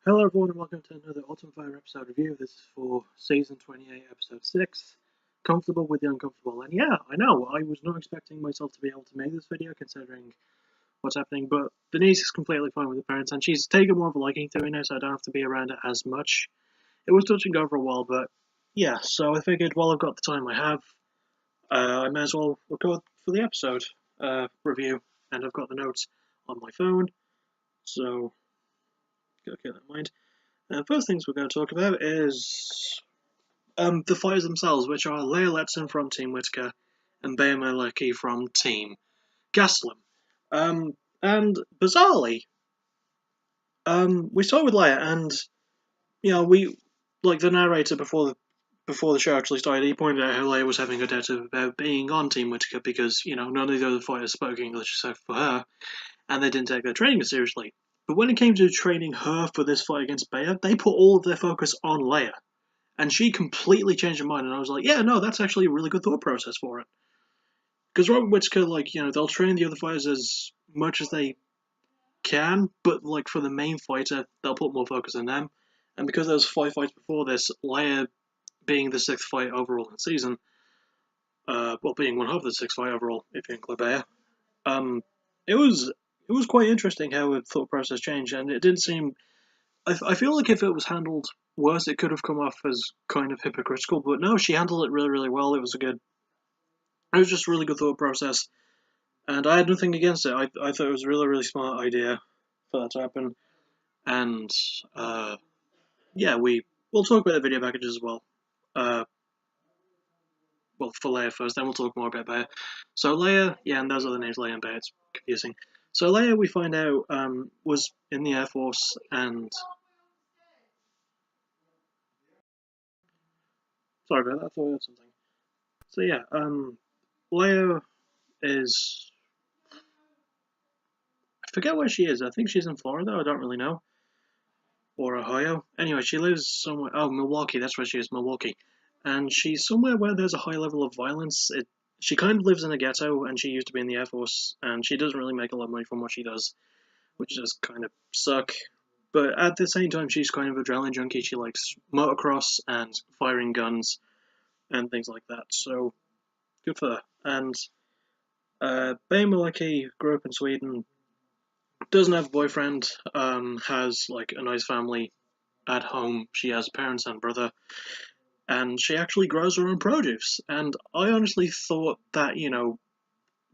Hello everyone and welcome to another Autumn Fire episode review. This is for Season 28, Episode 6, Comfortable with the Uncomfortable. And yeah, I know, I was not expecting myself to be able to make this video considering what's happening, but Denise is completely fine with the parents and she's taken more of a liking to it now, so I don't have to be around it as much. It was touch and go for a while, but yeah, so I figured while I've got the time I have, I may as well record for the episode review, and I've got the notes on my phone, so gotta keep that in mind. First things we're going to talk about is the fighters themselves, which are Leah Letson from Team Whittaker and Malecki from Team Gastelum. And bizarrely, we start with Leah, and we like the narrator before the show actually started. He pointed out how Leah was having a doubt about being on Team Whittaker because none of the other fighters spoke English except for her, and they didn't take their training seriously. But when it came to training her for this fight against Bea, they put all of their focus on Leah. And she completely changed her mind, and I was like, yeah, no, that's actually a really good thought process for it. Because Robert Whittaker, they'll train the other fighters as much as they can, but, for the main fighter, they'll put more focus on them. And because there was 5 fights before this, Leia being the 6th fight overall in the season, being one of the 6th fight overall, if you include Bea, it was quite interesting how the thought process changed, and it didn't seem... I feel like if it was handled worse, it could have come off as kind of hypocritical, but no, she handled it really, really well. It was just a really good thought process, and I had nothing against it. I thought it was a really, really smart idea for that to happen, and we'll talk about the video packages as well. For Leia first, then we'll talk more about Bea. So Leia, and those other names, Leia and Bea, it's confusing. So Leia, we find out, was in the Air Force, and sorry about that, I thought I heard something. So yeah, Leia is... I forget where she is. I think she's in Florida. I don't really know. Or Ohio. Anyway, she lives somewhere... Oh, Milwaukee. That's where she is, Milwaukee. And she's somewhere where there's a high level of violence. She kind of lives in a ghetto, and she used to be in the Air Force, and she doesn't really make a lot of money from what she does, which does kind of suck. But at the same time, she's kind of an adrenaline junkie. She likes motocross and firing guns and things like that. So, good for her. And Bea Malecki grew up in Sweden, doesn't have a boyfriend, has a nice family at home. She has parents and brother, and she actually grows her own produce. And I honestly thought that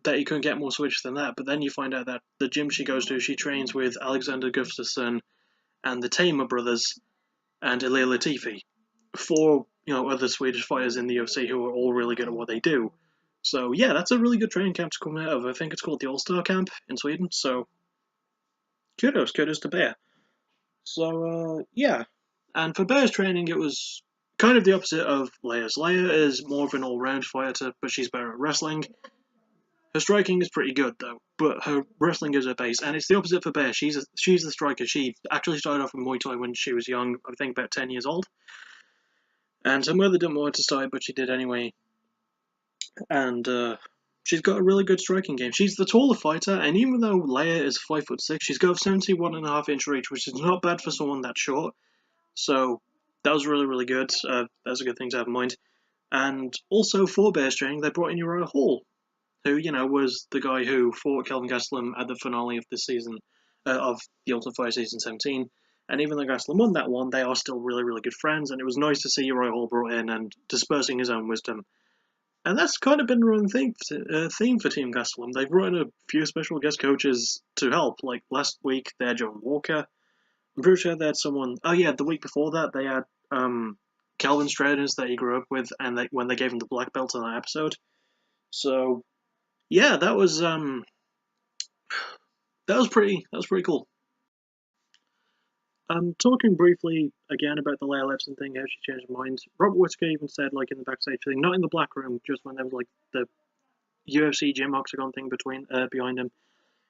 that you couldn't get more Swedish than that, but then you find out that the gym she goes to, she trains with Alexander Gustafsson and the Tamer brothers and Ilia Latifi, 4 other Swedish fighters in the UFC who are all really good at what they do. So yeah, that's a really good training camp to come out of. I think it's called the All-Star Camp in Sweden. So kudos to Bea. So, And for Bear's training, it was kind of the opposite of Leia's. Leia is more of an all-round fighter, but she's better at wrestling. Her striking is pretty good, though, but her wrestling is her base, and it's the opposite for Bear. She's the striker. She actually started off in Muay Thai when she was young, I think about 10 years old. And her mother didn't want her to start, but she did anyway. And she's got a really good striking game. She's the taller fighter, and even though Leia is 5'6", she's got a 71.5-inch reach, which is not bad for someone that short. So that was really, really good. That's a good thing to have in mind. And also for Bear's training, they brought in Uriah Hall, who was the guy who fought Kelvin Gastelum at the finale of this season of the Ultimate Fighter Season 17. And even though Gastelum won that one, they are still really, really good friends. And it was nice to see Uriah Hall brought in and dispersing his own wisdom. And that's kind of been a running theme for Team Gastelum. They've brought in a few special guest coaches to help. Like last week, they had John Walker. I'm pretty sure they had someone... Oh yeah, the week before that, they had Kelvin Straudens that he grew up with, and when they gave him the black belt in that episode. So yeah, that was pretty cool. Talking briefly again about the Leia Letson thing, how she changed her mind. Robert Whittaker even said, in the backstage thing, not in the black room, just when there was the UFC gym octagon thing behind him.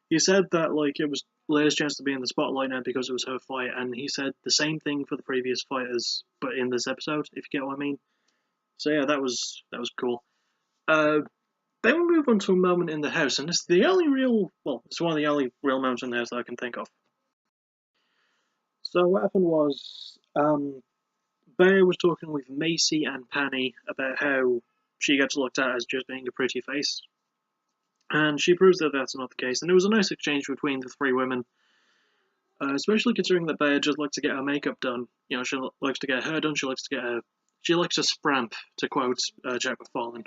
He said that it was Leia's chance to be in the spotlight now because it was her fight, and he said the same thing for the previous fighters, but in this episode, if you get what I mean. So yeah, that was cool. Then we move on to a moment in the house, and it's one of the only real moments in the house that I can think of. So what happened was, Bear was talking with Macy and Panny about how she gets looked at as just being a pretty face, and she proves that that's not the case. And it was a nice exchange between the three women, especially considering that Bear just likes to get her makeup done. You know, she likes to get her hair done. She likes to spramp, to quote Jack McFarlane.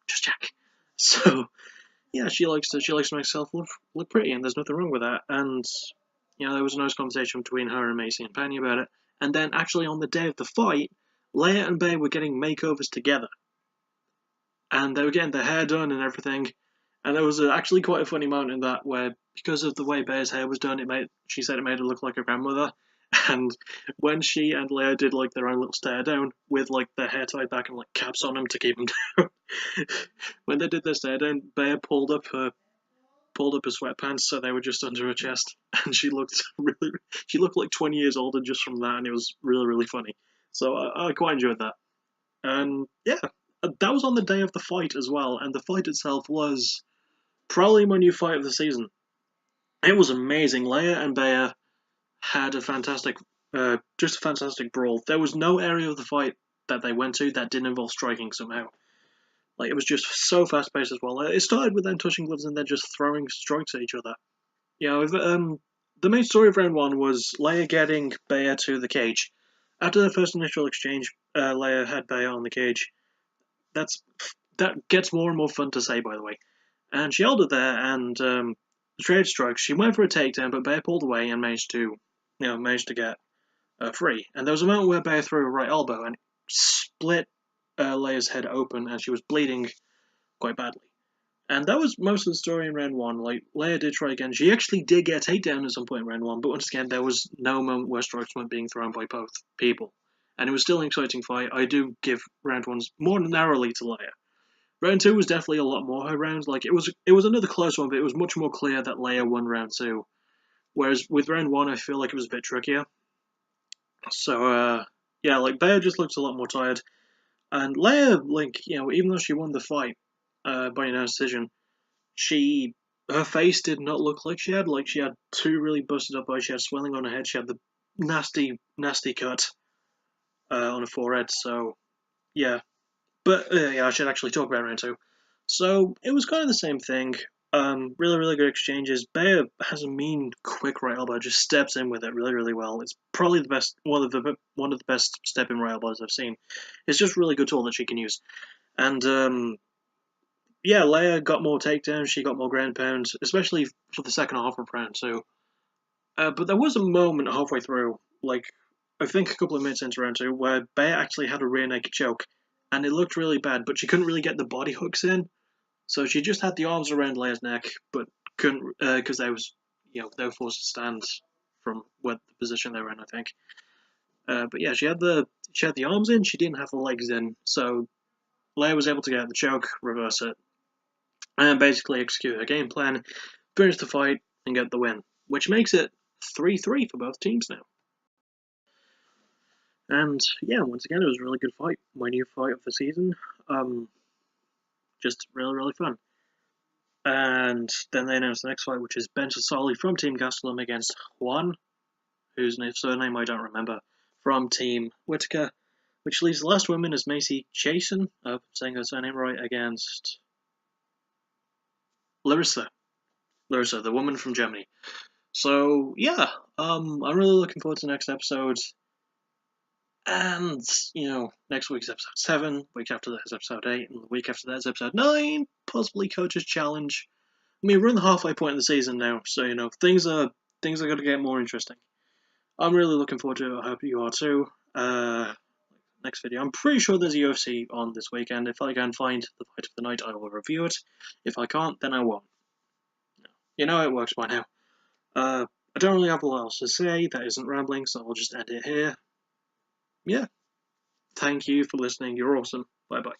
Just Jack. So yeah, she likes to make herself look pretty, and there's nothing wrong with that. And you know, there was a nice conversation between her and Macy and Penny about it. And then actually on the day of the fight, Leia and Bay were getting makeovers together, and they were getting their hair done and everything. And there was actually quite a funny moment in that where, because of the way Bay's hair was done, she said it made her look like her grandmother. And when she and Leia did like their own little stare down with like their hair tied back and like caps on them to keep them down, when they did their stare down, Bay pulled up her sweatpants so they were just under her chest, and she looked like 20 years older just from that, and it was really really funny. So I quite enjoyed that, and yeah, that was on the day of the fight as well, and the fight itself was probably my new fight of the season. It was amazing. Leia and Bea had just a fantastic brawl. There was no area of the fight that they went to that didn't involve striking somehow. Like, it was just so fast paced as well. It started with them touching gloves and then just throwing strikes at each other. You know, the main story of round one was Leia getting Bea to the cage. After the first initial exchange, Leia had Bea on the cage. That gets more and more fun to say, by the way. And she held it there, and trade strikes. She went for a takedown, but Bea pulled away and managed to get free. And there was a moment where Bea threw a right elbow and split Leia's head open, and she was bleeding quite badly. And that was most of the story in round one. Like, Leia did try again. She actually did get a takedown at some point in round one, but once again, there was no moment where strikes weren't being thrown by both people. And it was still an exciting fight. I do give round ones more narrowly to Leia. Round two was definitely a lot more her round. Like, it was another close one, but it was much more clear that Leia won round two. Whereas with round one, I feel like it was a bit trickier. So yeah, like Bea just looks a lot more tired, and Leia, like, even though she won the fight by an decision, she her face did not look like she had two really busted up eyes. She had swelling on her head. She had the nasty cut on her forehead. So yeah, but yeah, I should actually talk about round two. So it was kind of the same thing. Really, really good exchanges. Bea has a mean, quick right elbow. Just steps in with it really, really well. It's probably the best, one of the best step in right elbows I've seen. It's just a really good tool that she can use. And yeah, Leia got more takedowns. She got more ground pounds, especially for the second half of round two. But there was a moment halfway through, like I think a couple of minutes into round two, where Bea actually had a rear naked choke, and it looked really bad. But she couldn't really get the body hooks in. So she just had the arms around Leia's neck, but couldn't because they were forced to stand from what the position they were in, I think. But yeah, she had the arms in, she didn't have the legs in, so Leia was able to get the choke, reverse it, and basically execute her game plan, finish the fight, and get the win, which makes it 3-3 for both teams now. And yeah, once again, it was a really good fight. My new fight of the season. Just really, really fun. And then they announced the next fight, which is Ben Sassali from Team Gastelum against Juan, whose surname I don't remember, from Team Whittaker, which leaves the last woman as Macy Jason, saying her surname right, against Larissa. Larissa, the woman from Germany. So yeah, I'm really looking forward to the next episode. And, next week's episode 7, week after that is episode 8, and the week after that is episode 9, possibly Coach's Challenge. I mean, we're in the halfway point of the season now, so things are going to get more interesting. I'm really looking forward to it. I hope you are too. Next video. I'm pretty sure there's a UFC on this weekend. If I can find the fight of the night, I will review it. If I can't, then I won't. You know how it works by now. I don't really have a lot else to say. That isn't rambling, so I'll just end it here. Yeah. Thank you for listening. You're awesome. Bye bye.